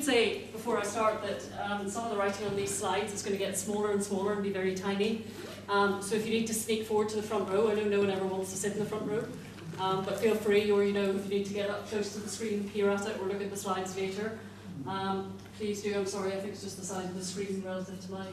should say before I start that some of the writing on these slides is going to get smaller and smaller and be very tiny. So if you need to sneak forward to the front row, I know no one ever wants to sit in the front row, but feel free, or if you need to get up close to the screen, peer at it, or look at the slides later. Please do. I'm sorry, I think it's just the size of the screen relative to my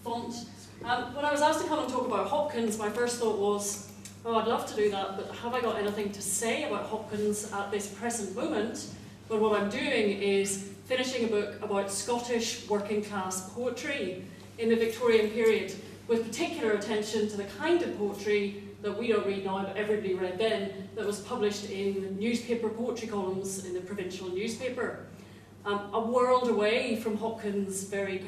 font. When I was asked to come and talk about Hopkins, my first thought was, oh, I'd love to do that, but have I got anything to say about Hopkins at this present moment? But what I'm doing is finishing a book about Scottish working class poetry in the Victorian period, with particular attention to the kind of poetry that we don't read now, but everybody read then, that was published in newspaper poetry columns in the provincial newspaper. A world away from Hopkins' very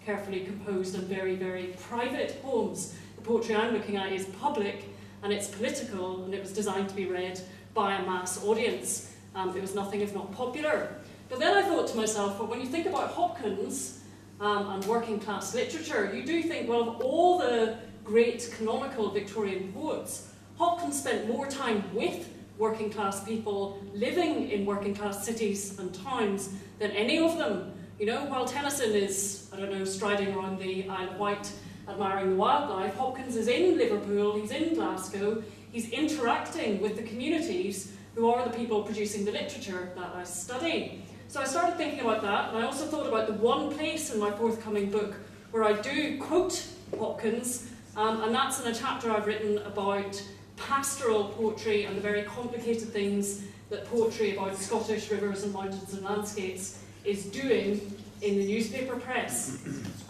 carefully composed and very, very private poems. The poetry I'm looking at is public and it's political, and it was designed to be read by a mass audience. It was nothing if not popular. But then I thought to myself, well, when you think about Hopkins and working class literature, you do think, well, of all the great canonical Victorian poets, Hopkins spent more time with working class people living in working class cities and towns than any of them. You know, while Tennyson is, I don't know, striding around the Isle of Wight admiring the wildlife, Hopkins is in Liverpool, he's in Glasgow, he's interacting with the communities who are the people producing the literature that I study. So I started thinking about that, and I also thought about the one place in my forthcoming book where I do quote Hopkins, and that's in a chapter I've written about pastoral poetry and the very complicated things that poetry about Scottish rivers and mountains and landscapes is doing in the newspaper press.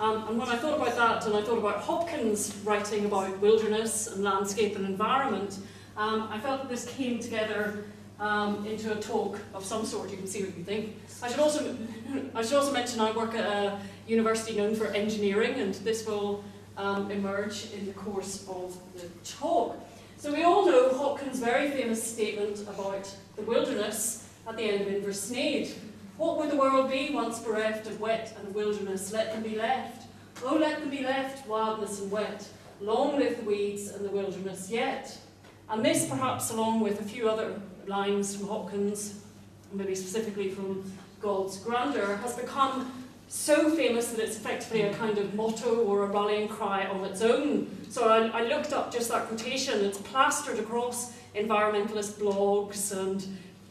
And when I thought about that, and I thought about Hopkins writing about wilderness and landscape and environment, I felt that this came together into a talk of some sort. You can see what you think. I should also mention I work at a university known for engineering, and this will emerge in the course of the talk. So we all know Hopkins' very famous statement about the wilderness at the end of Inversnaid. What would the world be once bereft of wet and wilderness? Let them be left. Oh, let them be left, wildness and wet. Long live the weeds and the wilderness yet. And this, perhaps along with a few other lines from Hopkins, maybe specifically from God's Grandeur, has become so famous that it's effectively a kind of motto or a rallying cry of its own. So I looked up just that quotation. It's plastered across environmentalist blogs and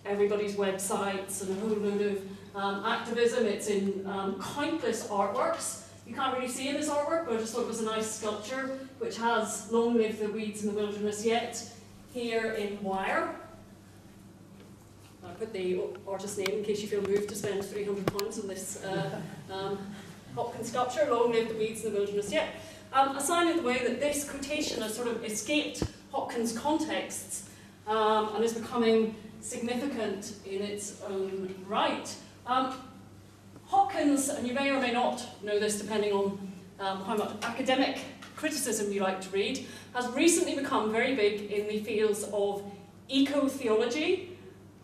everybody's websites and a whole load of activism. It's in countless artworks. You can't really see in this artwork, but I just thought it was a nice sculpture which has "Long live the weeds in the wilderness yet" here in wire. I put the artist's name in case you feel moved to spend £300 on this Hopkins sculpture, "Long live the weeds in the wilderness yet." A sign of the way that this quotation has sort of escaped Hopkins' contexts and is becoming significant in its own right. Hopkins, and you may or may not know this depending on how much academic criticism you like to read, has recently become very big in the fields of eco-theology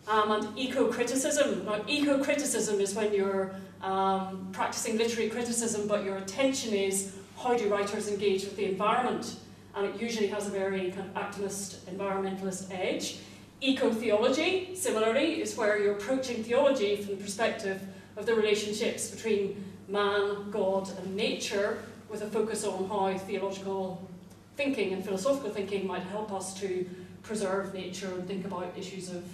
and eco-criticism. Now, eco-criticism is when you're practicing literary criticism, but your attention is how do writers engage with the environment, and it usually has a very kind of activist, environmentalist edge. Eco-theology, similarly, is where you're approaching theology from the perspective of the relationships between man, God, and nature, with a focus on how theological thinking and philosophical thinking might help us to preserve nature and think about issues of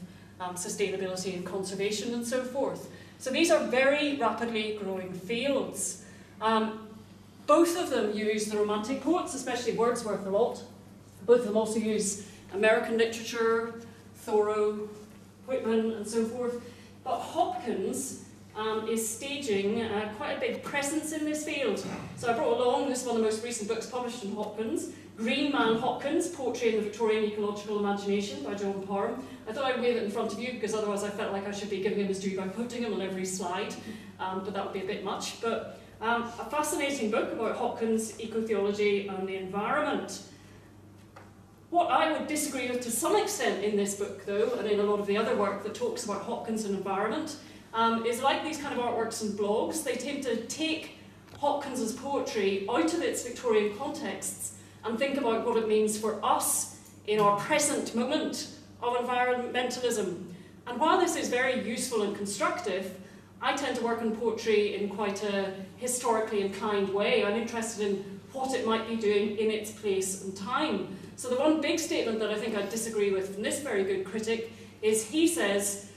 sustainability and conservation and so forth. So these are very rapidly growing fields. Both of them use the Romantic poets, especially Wordsworth, a lot. Both of them also use American literature, Thoreau, Whitman, and so forth. But Hopkins is staging quite a big presence in this field. So I brought along, this is one of the most recent books published in Hopkins, Green Man Hopkins, Poetry in the Victorian Ecological Imagination by John Parham. I thought I'd wave it in front of you because otherwise I felt like I should be giving him his due by putting him on every slide, but that would be a bit much. But a fascinating book about Hopkins, eco-theology and the environment. What I would disagree with to some extent in this book, though, and in a lot of the other work that talks about Hopkins and environment, is like these kind of artworks and blogs, they tend to take Hopkins's poetry out of its Victorian contexts and think about what it means for us in our present moment of environmentalism. And while this is very useful and constructive, I tend to work on poetry in quite a historically inclined way. I'm interested in what it might be doing in its place and time. So the one big statement that I think I disagree with from this very good critic is he says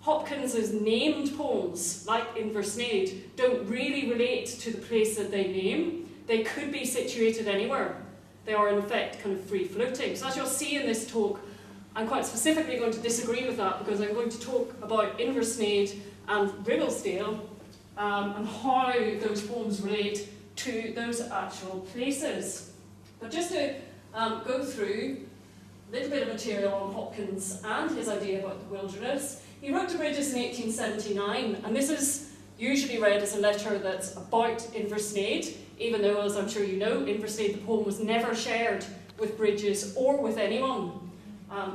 Hopkins's named poems, like Inversnaid, don't really relate to the place that they name. They could be situated anywhere. They are in effect kind of free-floating. So as you'll see in this talk, I'm quite specifically going to disagree with that because I'm going to talk about Inversnaid and Ribblesdale and how those poems relate to those actual places. But just to go through a little bit of material on Hopkins and his idea about the wilderness. He wrote to Bridges in 1879, and this is usually read as a letter that's about Inversnaid, even though, as I'm sure you know, Inversnaid, the poem, was never shared with Bridges or with anyone.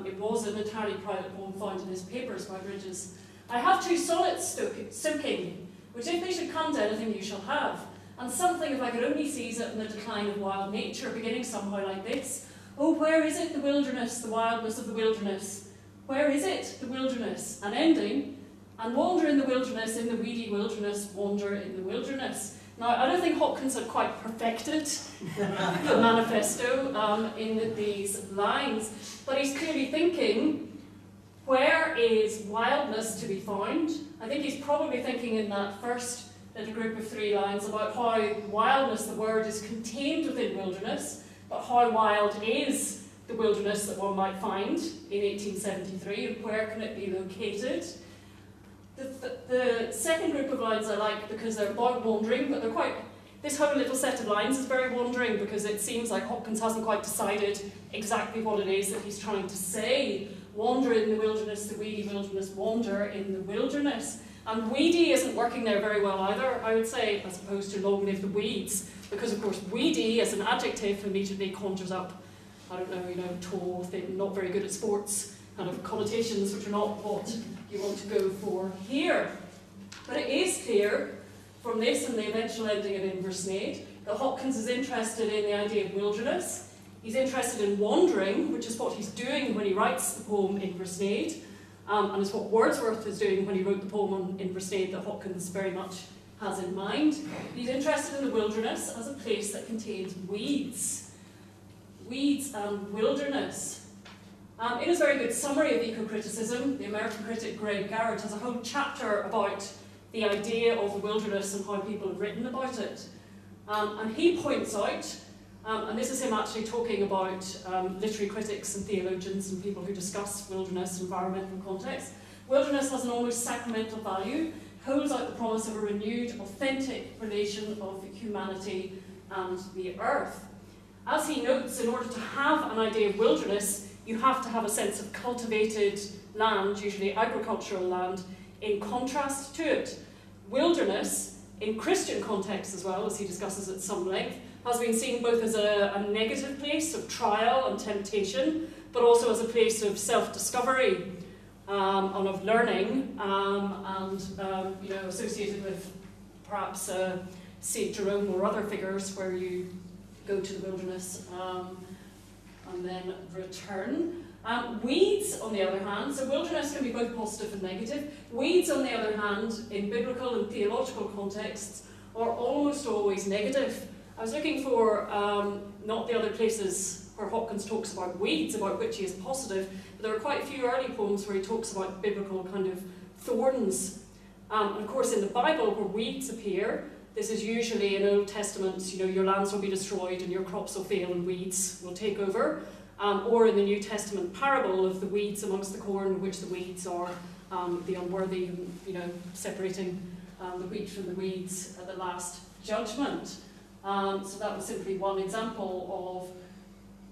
It was an entirely private poem found in his papers by Bridges. I have 2 sonnets soaking, which if they should come to anything you shall have, and something if I could only seize it in the decline of wild nature, beginning somehow like this. Oh, where is it, the wilderness, the wildness of the wilderness? Where is it, the wilderness? And ending, and wander in the wilderness, in the weedy wilderness, wander in the wilderness. Now, I don't think Hopkins had quite perfected the manifesto in these lines, but he's clearly thinking, where is wildness to be found? I think he's probably thinking in that first little group of 3 lines about how wildness, the word, is contained within wilderness, but how wild is the wilderness that one might find in 1873, and where can it be located? The second group of lines I like because they're about wandering, but they're quite, this whole little set of lines is very wandering because it seems like Hopkins hasn't quite decided exactly what it is that he's trying to say. Wander in the wilderness, the weedy wilderness, wander in the wilderness. And weedy isn't working there very well either, I would say, as opposed to long live the weeds, because of course weedy as an adjective immediately conjures up, I don't know, tall, thin, not very good at sports, kind of connotations which are not what you want to go for here. But it is clear from this and the eventual ending of Inversnaid that Hopkins is interested in the idea of wilderness. He's interested in wandering, which is what he's doing when he writes the poem Inversnaid, and it's what Wordsworth is doing when he wrote the poem on Inversnaid that Hopkins very much has in mind. He's interested in the wilderness as a place that contains weeds. Weeds and wilderness. In his very good summary of eco-criticism, the American critic Greg Garrett has a whole chapter about the idea of the wilderness and how people have written about it. And he points out, and this is him actually talking about literary critics and theologians and people who discuss wilderness, environmental context. Wilderness has an almost sacramental value, holds out the promise of a renewed, authentic relation of humanity and the earth. As he notes, in order to have an idea of wilderness, you have to have a sense of cultivated land, usually agricultural land, in contrast to it. Wilderness, in Christian context as well, as he discusses at some length, has been seen both as a negative place of trial and temptation, but also as a place of self-discovery and of learning, and associated with perhaps St. Jerome or other figures where you go to the wilderness and then return. Weeds, on the other hand, so wilderness can be both positive and negative. Weeds, on the other hand, in biblical and theological contexts, are almost always negative. I was looking for not the other places where Hopkins talks about weeds, about which he is positive, but there are quite a few early poems where he talks about biblical kind of thorns. And of course in the Bible where weeds appear, this is usually in Old Testament, your lands will be destroyed and your crops will fail and weeds will take over. Or in the New Testament parable of the weeds amongst the corn, which the weeds are the unworthy, and separating the wheat from the weeds at the last judgment. So that was simply one example of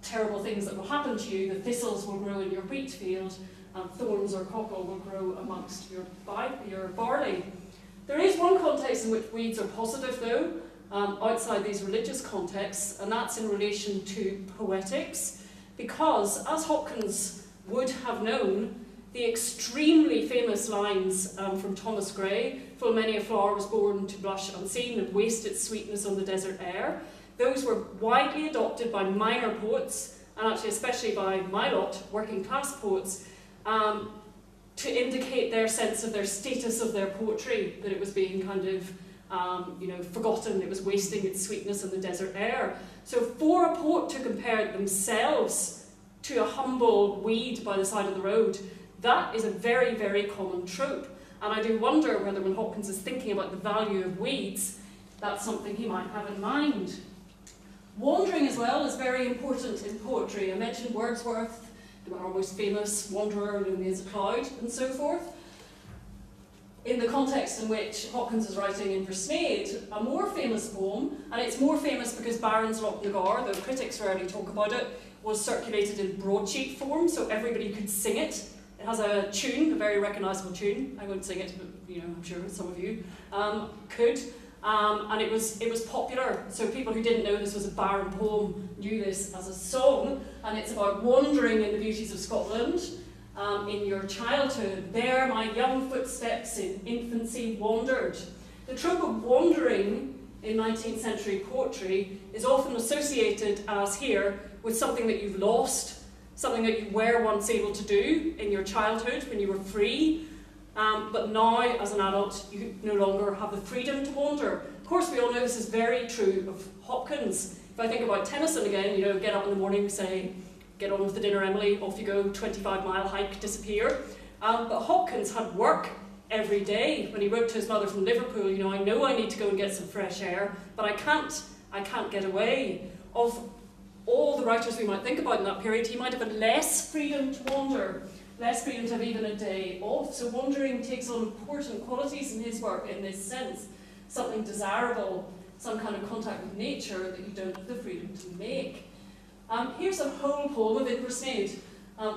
terrible things that will happen to you. The thistles will grow in your wheat field, and thorns or cockle will grow amongst your barley. There is one context in which weeds are positive, though, outside these religious contexts, and that's in relation to poetics, because, as Hopkins would have known, the extremely famous lines from Thomas Gray, "Full many a flower was born to blush unseen and waste its sweetness on the desert air," those were widely adopted by minor poets, and actually especially by my lot, working class poets, to indicate their sense of their status of their poetry, that it was being kind of forgotten, it was wasting its sweetness in the desert air. So for a poet to compare themselves to a humble weed by the side of the road, that is a very, very common trope. And I do wonder whether when Hopkins is thinking about the value of weeds, that's something he might have in mind. Wandering as well is very important in poetry. I mentioned Wordsworth, our most famous wanderer known as a cloud, and so forth. In the context in which Hopkins is writing Inversnaid, a more famous poem, and it's more famous because Baron's Loch Nagar, though critics rarely talk about it, was circulated in broadsheet form, so everybody could sing it. It has a tune, a very recognisable tune. I won't sing it, but I'm sure some of you could. And it was popular, so people who didn't know this was a Baron poem knew this as a song, and it's about wandering in the beauties of Scotland. In your childhood, there my young footsteps in infancy wandered. The trope of wandering in 19th century poetry is often associated, as here, with something that you've lost, something that you were once able to do in your childhood when you were free, but now, as an adult, you no longer have the freedom to wander. Of course, we all know this is very true of Hopkins. If I think about Tennyson again, get up in the morning, say, get on with the dinner, Emily, off you go, 25-mile hike, disappear. But Hopkins had work every day. When he wrote to his mother from Liverpool, I know I need to go and get some fresh air, but I can't get away. Of all the writers we might think about in that period, he might have had less freedom to wander, less freedom to have even a day off. So wandering takes on important qualities in his work in this sense, something desirable, some kind of contact with nature that you don't have the freedom to make. Here's a whole poem of Inversnaid,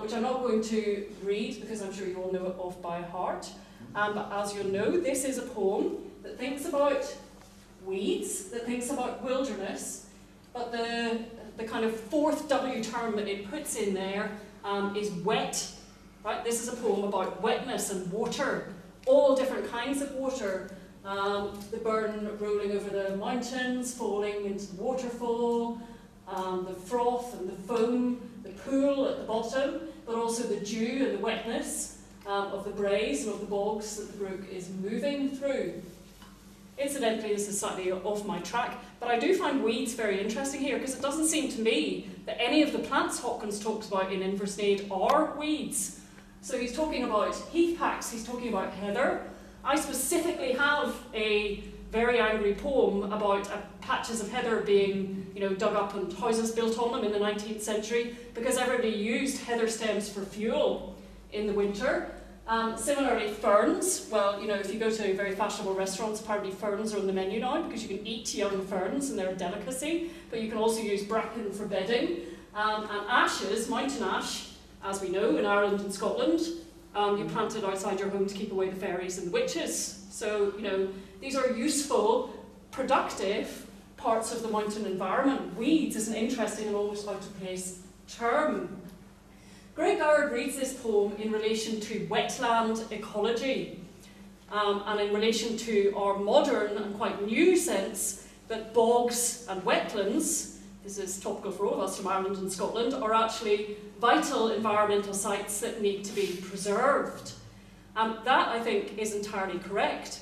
which I'm not going to read because I'm sure you all know it off by heart. But as you'll know, this is a poem that thinks about weeds, that thinks about wilderness, but the kind of fourth W term that it puts in there is wet. Right? This is a poem about wetness and water, all different kinds of water. The burn rolling over the mountains, falling into the waterfall, the froth and the foam, the pool at the bottom, but also the dew and the wetness of the braes and of the bogs that the brook is moving through. Incidentally, this is slightly off my track, but I do find weeds very interesting here because it doesn't seem to me that any of the plants Hopkins talks about in Inversnaid are weeds. So he's talking about heathpacks, he's talking about heather. I specifically have a very angry poem about patches of heather being dug up and houses built on them in the 19th century because everybody used heather stems for fuel in the winter. Similarly, ferns. Well, if you go to very fashionable restaurants, apparently ferns are on the menu now because you can eat young ferns and they're a delicacy, but you can also use bracken for bedding. And ashes, mountain ash, as we know, in Ireland and Scotland, you plant it outside your home to keep away the fairies and the witches. So, these are useful, productive parts of the mountain environment. Weeds is an interesting and almost out-of-place term. Greg Goward reads this poem in relation to wetland ecology and in relation to our modern and quite new sense that bogs and wetlands, this is topical for all of us from Ireland and Scotland, are actually vital environmental sites that need to be preserved. That, I think, is entirely correct.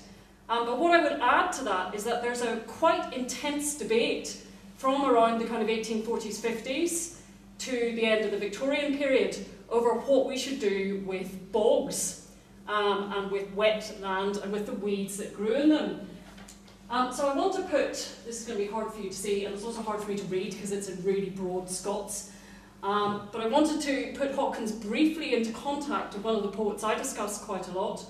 But what I would add to that is that there's a quite intense debate from around the kind of 1840s, 50s to the end of the Victorian period over what we should do with bogs and with wet land and with the weeds that grew in them. So I want to put, this is going to be hard for you to see and it's also hard for me to read because it's in really broad Scots, but I wanted to put Hopkins briefly into contact with one of the poets I discuss quite a lot.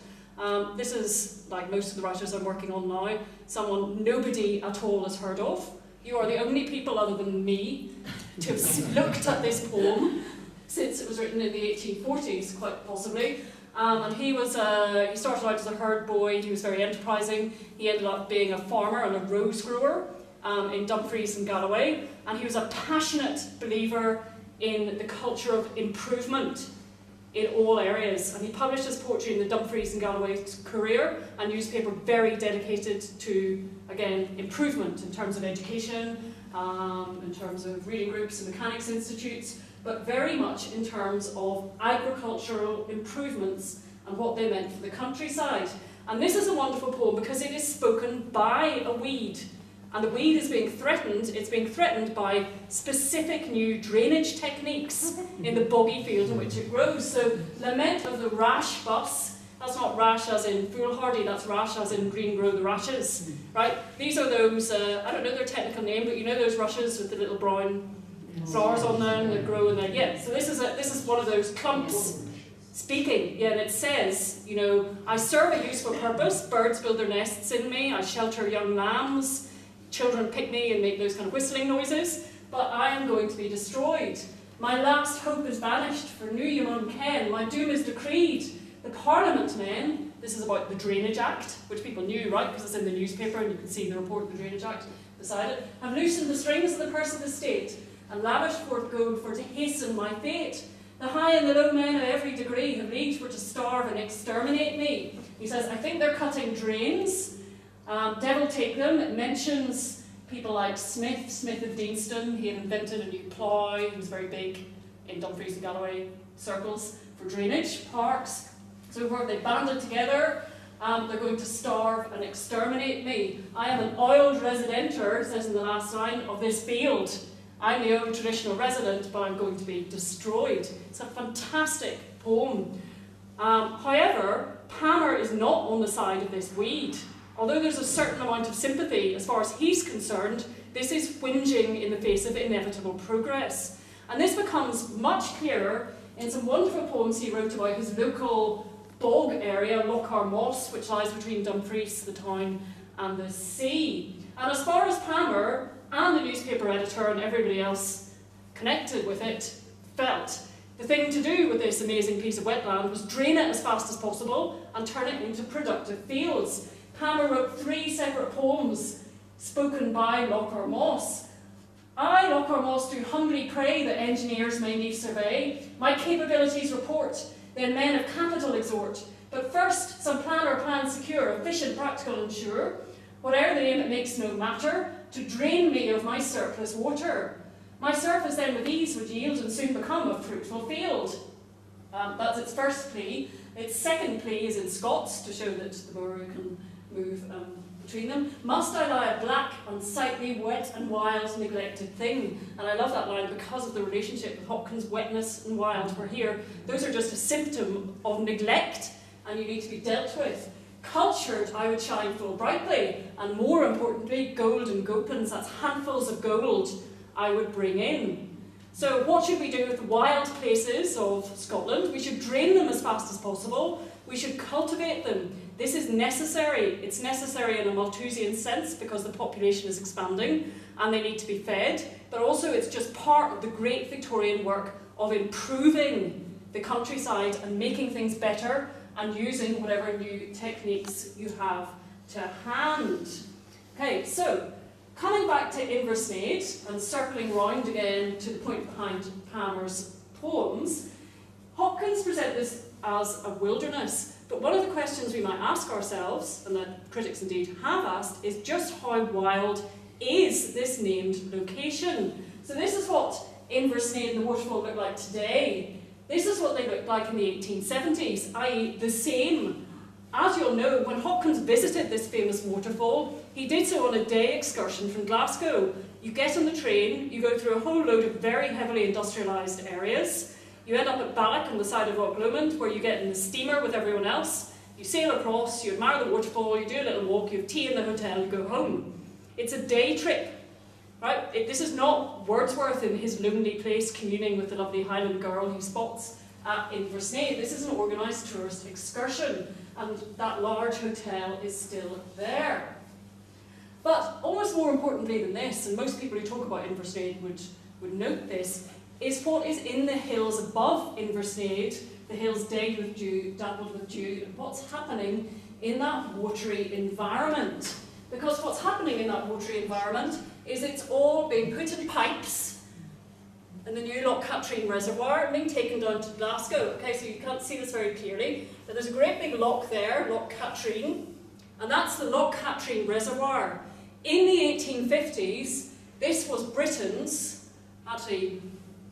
This is, like most of the writers I'm working on now, someone nobody at all has heard of. You are the only people other than me to have looked at this poem since it was written in the 1840s, quite possibly. And he started out as a herd boy, he was very enterprising. He ended up being a farmer and a rose grower in Dumfries and Galloway. And he was a passionate believer in the culture of improvement in all areas. And he published his poetry in the Dumfries and Galloway Courier, a newspaper very dedicated to, again, improvement in terms of education, in terms of reading groups and mechanics institutes, but very much in terms of agricultural improvements and what they meant for the countryside. And this is a wonderful poem because it is spoken by a weed. And the weed is being threatened, it's being threatened by specific new drainage techniques in the boggy field in which it grows. So, Lament of the Rash Bus, that's not rash as in foolhardy, that's rash as in green grow the rashes, right? These are those, I don't know their technical name, but you know those rushes with the little brown flowers on them that grow in there? Yeah, so this is one of those clumps speaking, yeah, and it says, you know, I serve a useful purpose, birds build their nests in me, I shelter young lambs, children pick me and make those kind of whistling noises, but I am going to be destroyed. My last hope is vanished, for new Yamun Ken, my doom is decreed. The Parliament men, this is about the Drainage Act, which people knew, right, because it's in the newspaper and you can see the report of the Drainage Act beside it, have loosened the strings of the purse of the state, and lavished forth gold for to hasten my fate. The high and the low men of every degree have leagued for to starve and exterminate me. He says, I think they're cutting drains. Devil take them. It mentions people like Smith of Deanston. He had invented a new plough. He was very big in Dumfries and Galloway circles for drainage, parks, so forth. They banded together. They're going to starve and exterminate me. I am an oiled residenter, it says in the last line, of this field. I'm the old traditional resident, but I'm going to be destroyed. It's a fantastic poem. However, Palmer is not on the side of this weed. Although there's a certain amount of sympathy, as far as he's concerned, this is whinging in the face of inevitable progress. And this becomes much clearer in some wonderful poems he wrote about his local bog area, Lochar Moss, which lies between Dumfries, the town, and the sea. And as far as Palmer and the newspaper editor and everybody else connected with it felt, the thing to do with this amazing piece of wetland was drain it as fast as possible and turn it into productive fields. Palmer wrote 3 separate poems spoken by Lochar Moss. I, Lochar Moss, do humbly pray that engineers may me survey, my capabilities report, then men of capital exhort. But first, some plan or plan secure, efficient, practical and sure, whate'er the name it makes no matter, to drain me of my surplus water. My surface then with ease would yield and soon become a fruitful field. That's its first plea. Its second plea is in Scots, to show that the borough can move between them. Must I lie a black, unsightly, wet and wild, neglected thing? And I love that line because of the relationship with Hopkins, wetness and wild. Where here, those are just a symptom of neglect and you need to be dealt with. Cultured, I would shine full brightly, and more importantly, gold and gopins, that's handfuls of gold, I would bring in. So what should we do with the wild places of Scotland? We should drain them as fast as possible. We should cultivate them. This is necessary. It's necessary in a Malthusian sense because the population is expanding and they need to be fed, but also it's just part of the great Victorian work of improving the countryside and making things better and using whatever new techniques you have to hand. Okay, so coming back to Inversnaid and circling round again to the point behind Palmer's poems, Hopkins present this as a wilderness, but one of the questions we might ask ourselves, and that critics indeed have asked, is just how wild is this named location? So this is what Inversnaid and the waterfall look like today. This is what they looked like in the 1870s, i.e. the same. As you'll know, when Hopkins visited this famous waterfall, he did so on a day excursion from Glasgow. You get on the train, you go through a whole load of very heavily industrialised areas, you end up at Balloch on the side of Loch Lomond, where you get in the steamer with everyone else, you sail across, you admire the waterfall, you do a little walk, you have tea in the hotel, you go home. It's a day trip. Right? This is not Wordsworth in his lonely place communing with the lovely Highland girl he spots at Inversnaid. This is an organised tourist excursion, and that large hotel is still there. But almost more importantly than this, and most people who talk about Inversnaid would note this, is what is in the hills above Inversnaid, the hills dappled with dew, and what's happening in that watery environment. Because what's happening in that watery environment is it's all being put in pipes in the new Loch Katrine Reservoir and being taken down to Glasgow. Okay, so you can't see this very clearly, but there's a great big loch there, Loch Katrine, and that's the Loch Katrine Reservoir. In the 1850s, this was Britain's, actually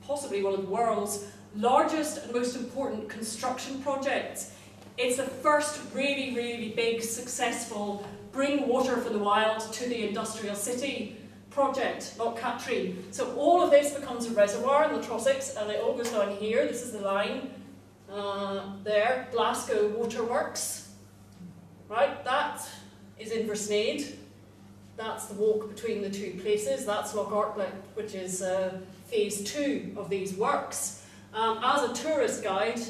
possibly one of the world's, largest and most important construction projects. It's the first really, really big, successful bring water from the wild to the industrial city project, Loch Katrine. So all of this becomes a reservoir in the Trossachs, and it all goes down here. This is the line there, Glasgow Waterworks. Right, that is Inversnaid. That's the walk between the two places. That's Loch Artlet, which is phase 2 of these works. As a tourist guide,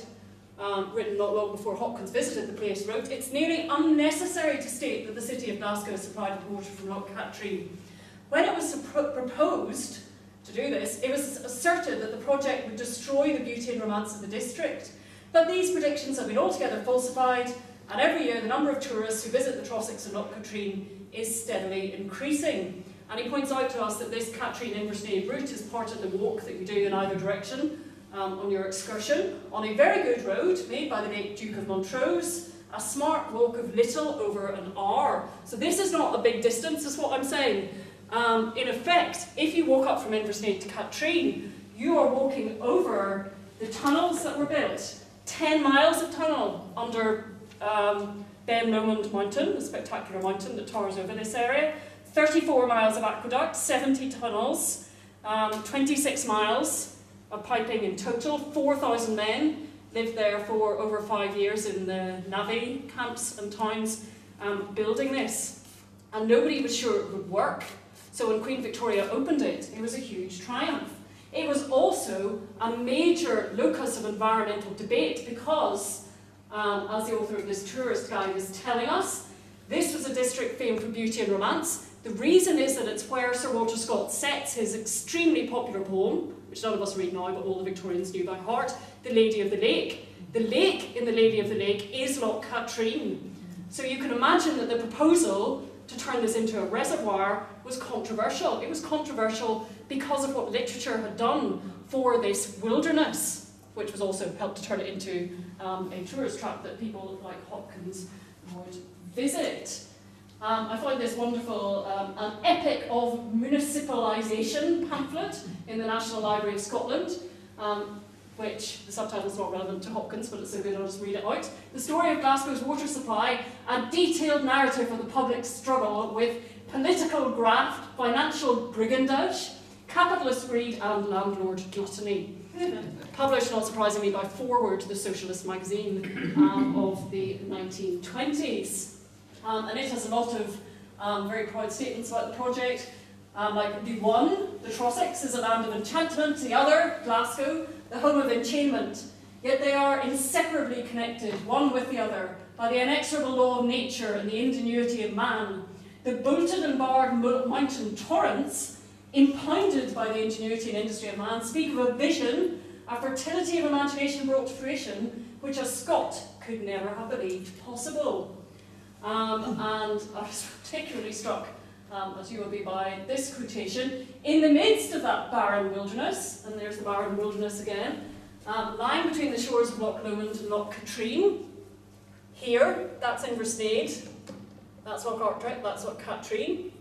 written not long before Hopkins visited the place, wrote, "It's nearly unnecessary to state that the city of Glasgow is supplied with water from Loch Katrine." When it was proposed to do this, it was asserted that the project would destroy the beauty and romance of the district. But these predictions have been altogether falsified, and every year the number of tourists who visit the Trossachs and Loch Katrine is steadily increasing. And he points out to us that this Katrine-Inversnaid route is part of the walk that you do in either direction on your excursion, on a very good road made by the late Duke of Montrose, a smart walk of little over an hour. So this is not a big distance, is what I'm saying. In effect, if you walk up from Inversnaid to Katrine, you are walking over the tunnels that were built. 10 miles of tunnel under Ben Lomond Mountain, the spectacular mountain that towers over this area. 34 miles of aqueduct, 70 tunnels, 26 miles of piping in total. 4,000 men lived there for over 5 years in the navvy camps and towns building this. And nobody was sure it would work. So when Queen Victoria opened it, it was a huge triumph. It was also a major locus of environmental debate because, as the author of this tourist guide is telling us, this was a district famed for beauty and romance. The reason is that it's where Sir Walter Scott sets his extremely popular poem, which none of us read now, but all the Victorians knew by heart, The Lady of the Lake. The lake in The Lady of the Lake is Loch Katrine. So you can imagine that the proposal to turn this into a reservoir was controversial. It was controversial because of what literature had done for this wilderness, which was also helped to turn it into a tourist trap that people like Hopkins would visit. I find this wonderful, an epic of municipalisation pamphlet in the National Library of Scotland, which the subtitle's not relevant to Hopkins, but it's so good I'll just read it out. The story of Glasgow's water supply, a detailed narrative of the public struggle with political graft, financial brigandage, capitalist greed and landlord gluttony. Published, not surprisingly, by Forward, the socialist magazine of the 1920s. And it has a lot of very proud statements about the project. Like the one, the Trossachs, is a land of enchantment, the other, Glasgow, the home of enchainment. Yet they are inseparably connected, one with the other, by the inexorable law of nature and the ingenuity of man. The bolted and barred mountain torrents, impounded by the ingenuity and industry of man, speak of a vision, a fertility of imagination brought to fruition, which a Scot could never have believed possible. And I was particularly struck, as you will be, by this quotation. In the midst of that barren wilderness, and there's the barren wilderness again, lying between the shores of Loch Lomond and Loch Katrine, here, that's Inversnaid, that's Loch Artret, that's Loch Katrine,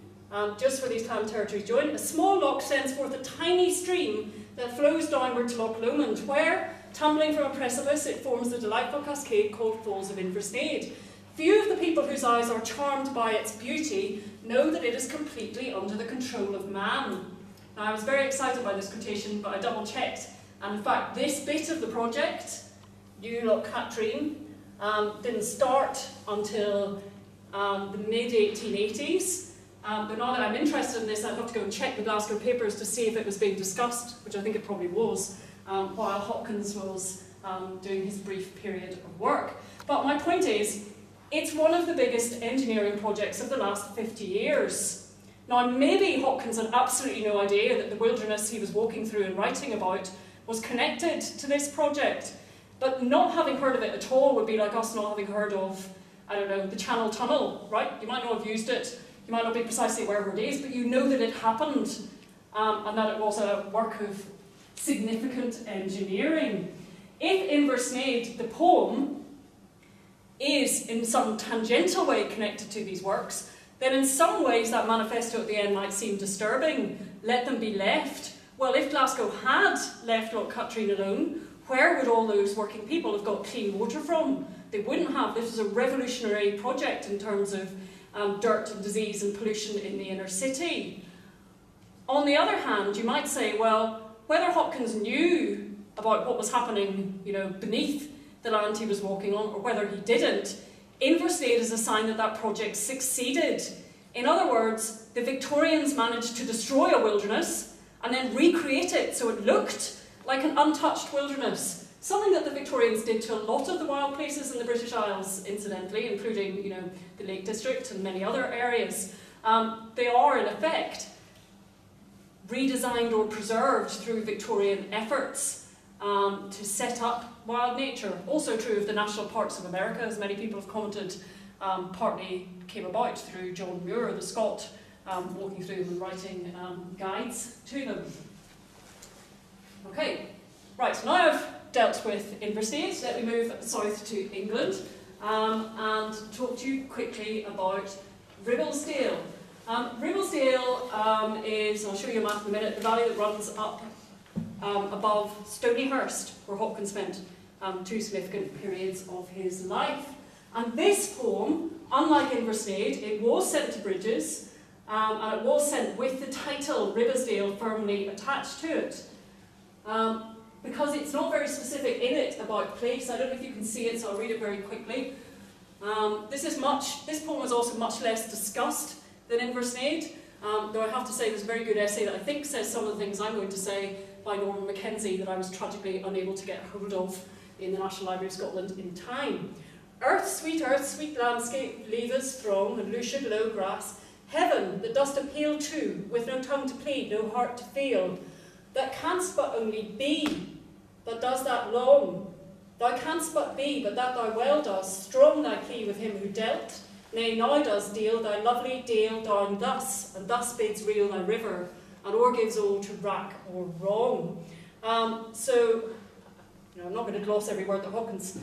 just where these clan territories join, a small loch sends forth a tiny stream that flows downward to Loch Lomond, where, tumbling from a precipice, it forms the delightful cascade called Falls of Inversnaid. Few of the people whose eyes are charmed by its beauty know that it is completely under the control of man. Now, I was very excited by this quotation, but I double-checked, and in fact, this bit of the project, New Loch Katrine, didn't start until the mid-1880s. But now that I'm interested in this, I'd have to go and check the Glasgow papers to see if it was being discussed, which I think it probably was, while Hopkins was doing his brief period of work. But my point is, it's one of the biggest engineering projects of the last 50 years. Now, maybe Hopkins had absolutely no idea that the wilderness he was walking through and writing about was connected to this project, but not having heard of it at all would be like us not having heard of, I don't know, the Channel Tunnel, right? You might not have used it, you might not be precisely aware where it is, but you know that it happened, and that it was a work of significant engineering. If Inversnaid, the poem, is in some tangential way connected to these works, then in some ways that manifesto at the end might seem disturbing. Let them be left. well, if Glasgow had left Loch Katrine alone, where would all those working people have got clean water from? They wouldn't have. This was a revolutionary project in terms of dirt and disease and pollution in the inner city. On the other hand, you might say, well, whether Hopkins knew about what was happening, beneath the land he was walking on, or whether he didn't, Inverslade is a sign that that project succeeded. In other words, the Victorians managed to destroy a wilderness and then recreate it so it looked like an untouched wilderness. Something that the Victorians did to a lot of the wild places in the British Isles, incidentally, including the Lake District and many other areas. They are, in effect, redesigned or preserved through Victorian efforts to set up wild nature. Also true of the national parks of America, as many people have commented, partly came about through John Muir, the Scot, walking through them and writing guides to them. Okay, right, now I've dealt with Inverslade, let me move south to England and talk to you quickly about Ribblesdale. Ribblesdale is, I'll show you a map in a minute, the valley that runs up above Stonyhurst, where Hopkins spent 2 significant periods of his life. And this poem, unlike Inverslade, it was sent to Bridges, and it was sent with the title Ribblesdale firmly attached to it. Because it's not very specific in it about place. I don't know if you can see it, so I'll read it very quickly. This poem was also much less discussed than Inverslade, though I have to say there's a very good essay that I think says some of the things I'm going to say by Norman Mackenzie that I was tragically unable to get hold of in the National Library of Scotland in time. Earth, sweet landscape, levers throng and lucid low grass, heaven that dost appeal to, with no tongue to plead, no heart to feel, that canst but only be, that does that long. Thou canst but be, but that thou well dost, strong thy plea with him who dealt, nay, now does deal thy lovely dale down thus, and thus bids reel thy river, and or gives all to rack or wrong. I'm not going to gloss every word that Hopkins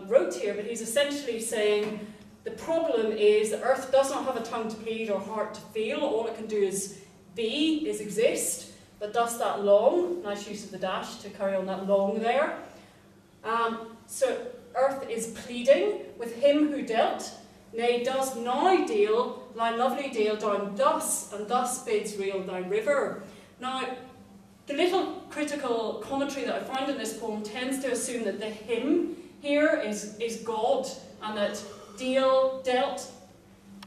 wrote here, but he's essentially saying the problem is that Earth does not have a tongue to plead or heart to feel. All it can do is be, is exist, but does that long. Nice use of the dash to carry on that long there. So Earth is pleading with him who dealt, nay, does now deal thy lovely dale down thus, and thus bids reel thy river. Now, the little critical commentary that I find in this poem tends to assume that the him here is God, and that dealt,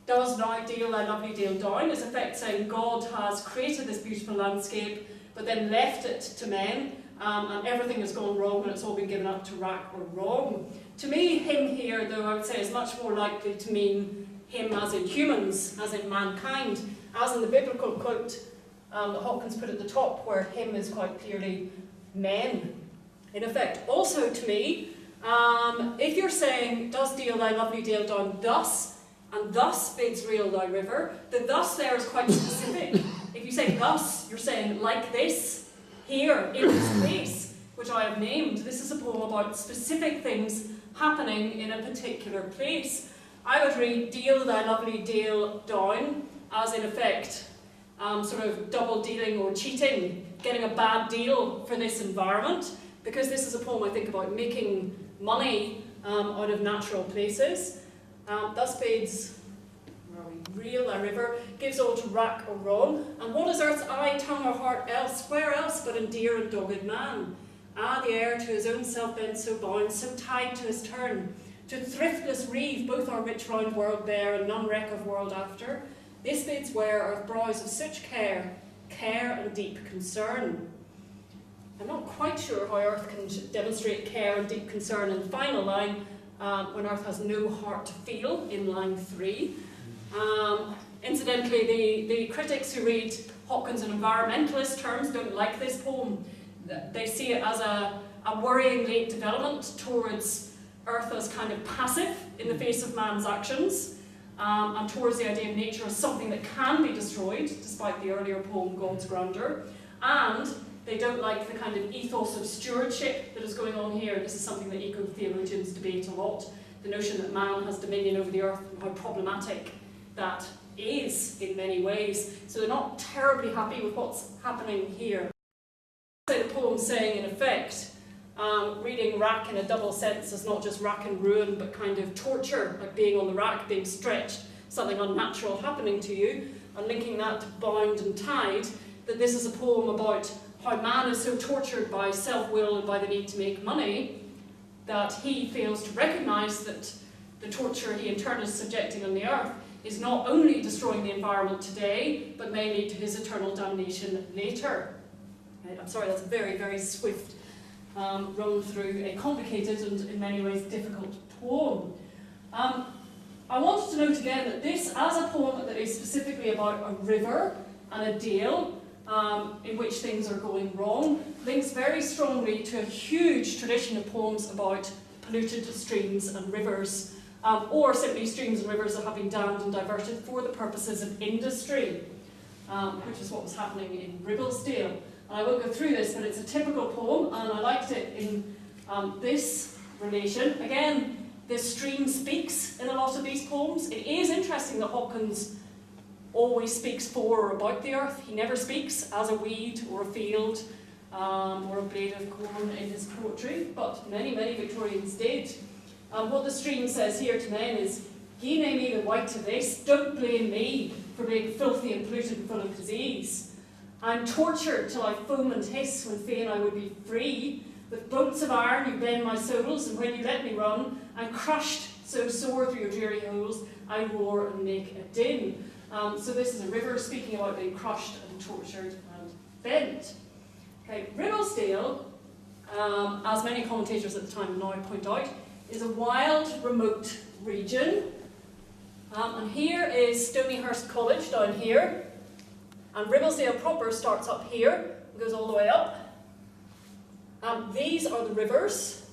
does now deal thy lovely dale down, is in effect saying God has created this beautiful landscape, but then left it to men, and everything has gone wrong, and it's all been given up to rack or wrong. To me, him here, though, I would say is much more likely to mean him as in humans, as in mankind, as in the biblical quote that Hopkins put at the top, where him is quite clearly men, in effect. Also to me, if you're saying, does deal thy lovely dale down thus, and thus bids reel thy river, the thus there is quite specific. If you say thus, you're saying like this, here, in this place, which I have named. This is a poem about specific things happening in a particular place. I would read deal thy lovely dale down as in effect sort of double dealing or cheating, getting a bad deal for this environment, because this is a poem I think about making money out of natural places. Thus bids reel thy river, gives all to rack or wrong. And what is earth's eye, tongue or heart else? Where else but in dear and dogged man? Ah, the heir to his own self bent so bound, so tied to his turn, to thriftless reeve both our rich round world bare and none reck of world after. This bids wear earth brows of such care and deep concern. I'm not quite sure how Earth can demonstrate care and deep concern in the final line, when Earth has no heart to feel, in line 3. Incidentally, the critics who read Hopkins in environmentalist terms don't like this poem. They see it as a worrying late development towards Earth as kind of passive in the face of man's actions, and towards the idea of nature as something that can be destroyed, despite the earlier poem, God's Grandeur. And they don't like the kind of ethos of stewardship that is going on here. This is something that eco-theologians debate a lot. The notion that man has dominion over the earth and how problematic that is in many ways. So they're not terribly happy with what's happening here. poem saying, in effect, reading rack in a double sense is not just rack and ruin, but kind of torture, like being on the rack, being stretched, something unnatural happening to you, and linking that to Bound and Tide, that this is a poem about how man is so tortured by self-will and by the need to make money that he fails to recognise that the torture he in turn is subjecting on the earth is not only destroying the environment today, but may lead to his eternal damnation later. I'm sorry, that's a very, very swift run through a complicated and in many ways difficult poem. I wanted to note again that this, as a poem that is specifically about a river and a dale, in which things are going wrong, links very strongly to a huge tradition of poems about polluted streams and rivers, or simply streams and rivers that have been dammed and diverted for the purposes of industry, which is what was happening in Ribblesdale. And I won't go through this, but it's a typical poem, and I liked it in this relation. Again, the stream speaks in a lot of these poems. It is interesting that Hopkins always speaks for or about the earth. He never speaks as a weed or a field or a blade of corn in his poetry, but many, many Victorians did. What the stream says here to men is, "Ye nae me the white of this, don't blame me for being filthy and polluted and full of disease. I'm tortured till I foam and hiss when fain I would be free. With bolts of iron you bend my soles, and when you let me run, I'm crushed so sore through your dreary holes, I roar and make a din." So this is a river speaking about being crushed and tortured and bent. Okay, Ribblesdale, as many commentators at the time now point out, is a wild, remote region. And here is Stonyhurst College down here. And Ribblesdale proper starts up here and goes all the way up. These are the rivers,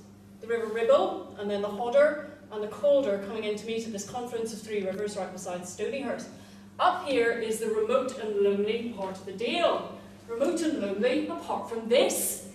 the River Ribble, and then the Hodder and the Calder coming in to meet at this confluence of three rivers right beside Stonyhurst. Up here is the remote and lonely part of the Dale. Remote and lonely, apart from this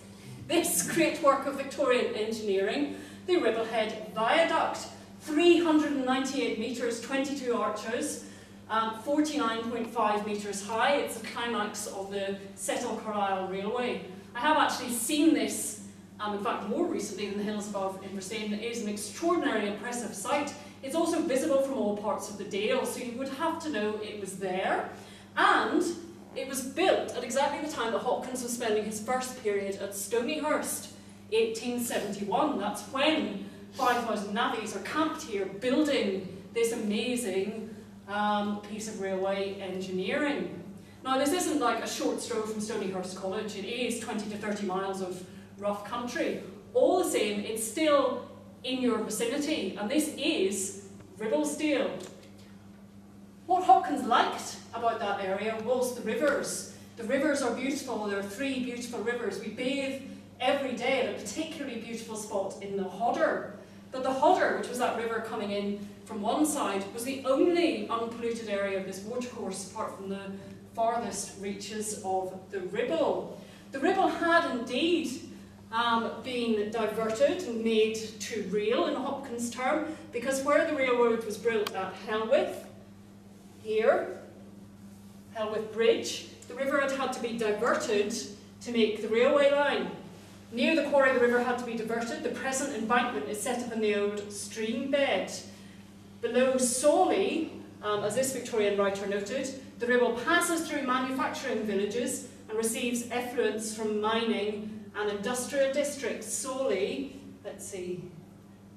great work of Victorian engineering, the Ribblehead Viaduct. 398 metres, 22 arches, 49.5 metres high. It's the climax of the Settle Carlisle Railway. I have actually seen this, in fact more recently in the hills above Inverstain. It is an extraordinarily impressive sight. It's also visible from all parts of the Dale, so you would have to know it was there. And it was built at exactly the time that Hopkins was spending his first period at Stonyhurst, 1871. That's when 5,000 navvies are camped here building this amazing piece of railway engineering. Now, this isn't like a short stroll from Stonyhurst College. It is 20 to 30 miles of rough country. All the same, it's still in your vicinity, and this is Ribblesdale. What Hopkins liked about that area was the rivers. The rivers are beautiful. There are three beautiful rivers. We bathe every day at a particularly beautiful spot in the Hodder. But the Hodder, which was that river coming in from one side, was the only unpolluted area of this watercourse apart from the farthest reaches of the Ribble. The Ribble had indeed been diverted and made to rail in Hopkins' term, because where the railroad was built at Helwyth, here, Helwyth Bridge, the river had to be diverted to make the railway line. Near the quarry, the river had to be diverted. The present embankment is set up in the old stream bed. Below Sawley, as this Victorian writer noted, the Ribble passes through manufacturing villages and receives effluents from mining and industrial districts. Sawley, let's see,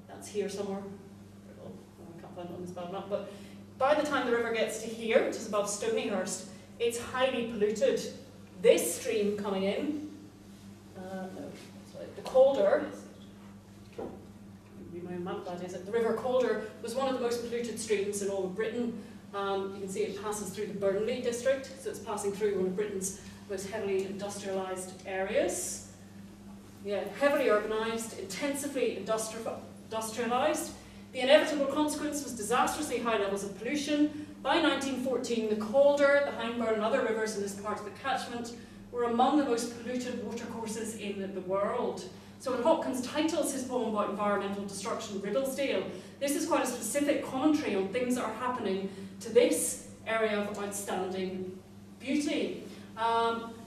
that's here somewhere. I can't find it on this bad map, but by the time the river gets to here, which is above Stonyhurst, it's highly polluted. This stream coming in, the Calder, my map that is it. The River Calder was one of the most polluted streams in all of Britain. You can see it passes through the Burnley district, so it's passing through one of Britain's most heavily industrialised areas. Yeah, heavily urbanised, intensively industrialised. The inevitable consequence was disastrously high levels of pollution. By 1914, the Calder, the Hyndburn and other rivers in this part of the catchment were among the most polluted watercourses in the world. So when Hopkins titles his poem about environmental destruction, Ribblesdale, this is quite a specific commentary on things that are happening to this area of outstanding beauty.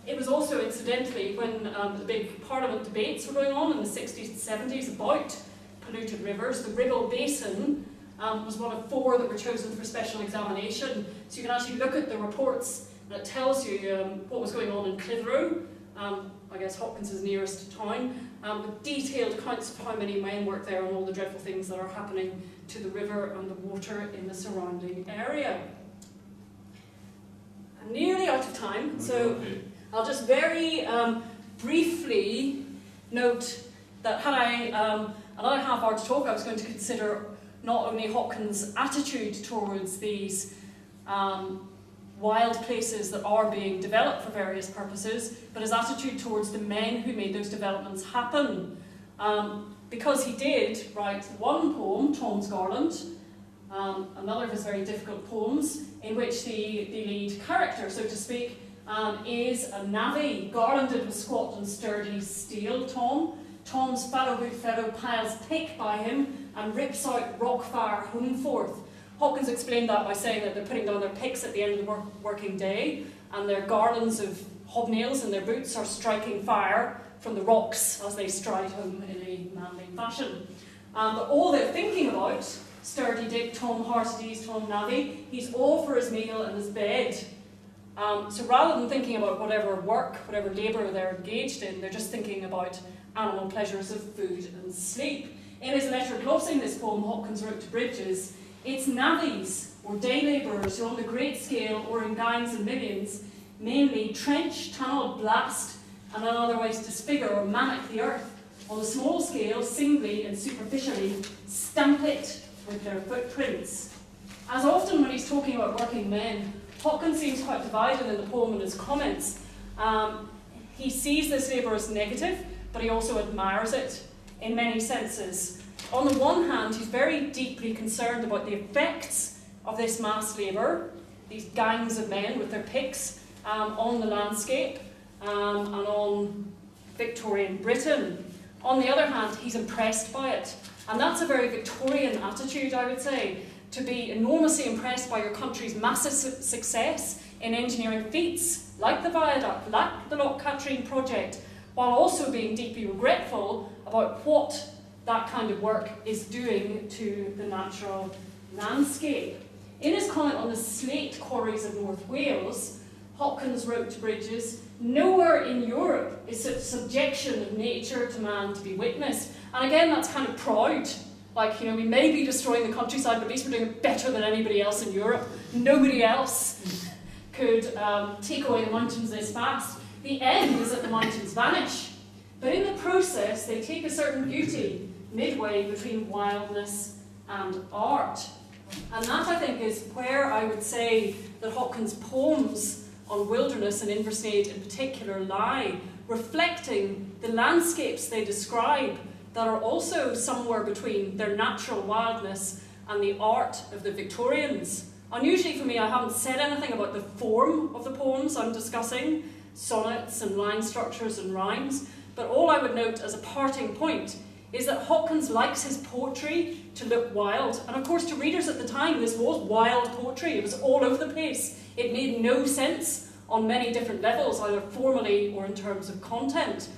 it was also, incidentally, when the big Parliament debates were going on in the 60s and 70s about polluted rivers, the Ribble Basin was one of 4 that were chosen for special examination. So you can actually look at the reports, and it tells you what was going on in Clitheroe, I guess Hopkins' nearest town, with detailed accounts of how many men worked there and all the dreadful things that are happening to the river and the water in the surrounding area. I'm nearly out of time, so I'll just very briefly note that had I another half hour to talk, I was going to consider not only Hopkins' attitude towards these wild places that are being developed for various purposes, but his attitude towards the men who made those developments happen. Because he did write one poem, Tom's Garland, another of his very difficult poems, in which the lead character, so to speak, is a navvy, garlanded with squat and sturdy steel, Tom. Tom's fellow piles pick by him and rips out rock fire home forth. Hopkins explained that by saying that they're putting down their picks at the end of the working day, and their garlands of hobnails in their boots are striking fire from the rocks as they stride home in a manly fashion. But all they're thinking about, sturdy Dick, Tom Heartsease, Tom Navvy, he's all for his meal and his bed. So rather than thinking about whatever work, whatever labour they're engaged in, they're just thinking about animal pleasures of food and sleep. In his letter glossing this poem, Hopkins wrote to Bridges, "It's navvies, or day labourers, who on the great scale, or in gangs and millions, mainly trench, tunnel, blast, and in other ways disfigure or manic the earth. On the small scale, singly and superficially, stamp it with their footprints." As often when he's talking about working men, Hopkins seems quite divided in the poem and his comments. He sees this labour as negative, but he also admires it in many senses. On the one hand, he's very deeply concerned about the effects of this mass labour, these gangs of men with their picks, on the landscape and on Victorian Britain. On the other hand, he's impressed by it. And that's a very Victorian attitude, I would say, to be enormously impressed by your country's massive success in engineering feats, like the viaduct, like the Loch Katrine project, while also being deeply regretful about what that kind of work is doing to the natural landscape. In his comment on the slate quarries of North Wales, Hopkins wrote to Bridges, "Nowhere in Europe is such subjection of nature to man to be witnessed." And again, that's kind of proud. Like, we may be destroying the countryside, but at least we're doing it better than anybody else in Europe. Nobody else could take away the mountains this fast. The end is that the mountains vanish. But in the process, they take a certain beauty midway between wildness and art. And that, I think, is where I would say that Hopkins' poems on wilderness and Inversnaid in particular lie, reflecting the landscapes they describe that are also somewhere between their natural wildness and the art of the Victorians. Unusually for me, I haven't said anything about the form of the poems I'm discussing, sonnets and line structures and rhymes, but all I would note as a parting point is that Hopkins likes his poetry to look wild. And of course, to readers at the time, this was wild poetry. It was all over the place. It made no sense on many different levels, either formally or in terms of content.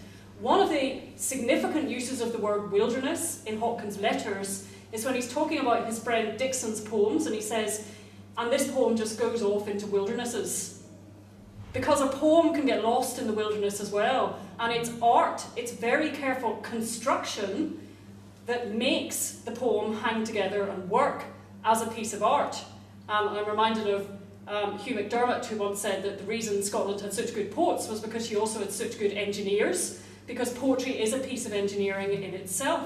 One of the significant uses of the word wilderness in Hopkins' letters is when he's talking about his friend Dixon's poems, and he says, "And this poem just goes off into wildernesses." Because a poem can get lost in the wilderness as well, and it's art, it's very careful construction that makes the poem hang together and work as a piece of art. I'm reminded of Hugh McDermott, who once said that the reason Scotland had such good poets was because she also had such good engineers, because poetry is a piece of engineering in itself.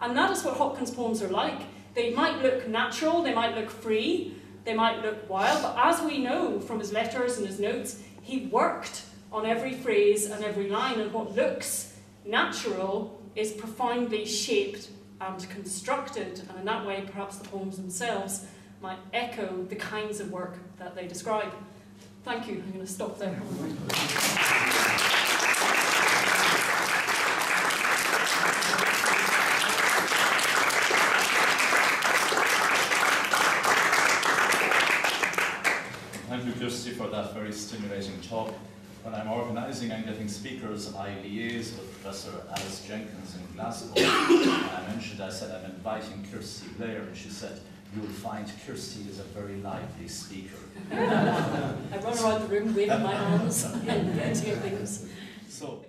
And that is what Hopkins' poems are like. They might look natural, they might look free, they might look wild, but as we know from his letters and his notes, he worked on every phrase and every line, and what looks natural is profoundly shaped and constructed, and in that way perhaps the poems themselves might echo the kinds of work that they describe. Thank you, I'm going to stop there. Thank you, Kirstie, for that very stimulating talk. when I'm organising and getting speakers, I liaise with Professor Alice Jenkins in Glasgow. And I said, I'm inviting Kirstie Blair, and she said, you'll find Kirstie is a very lively speaker. I run around the room waving my hands and getting things. So.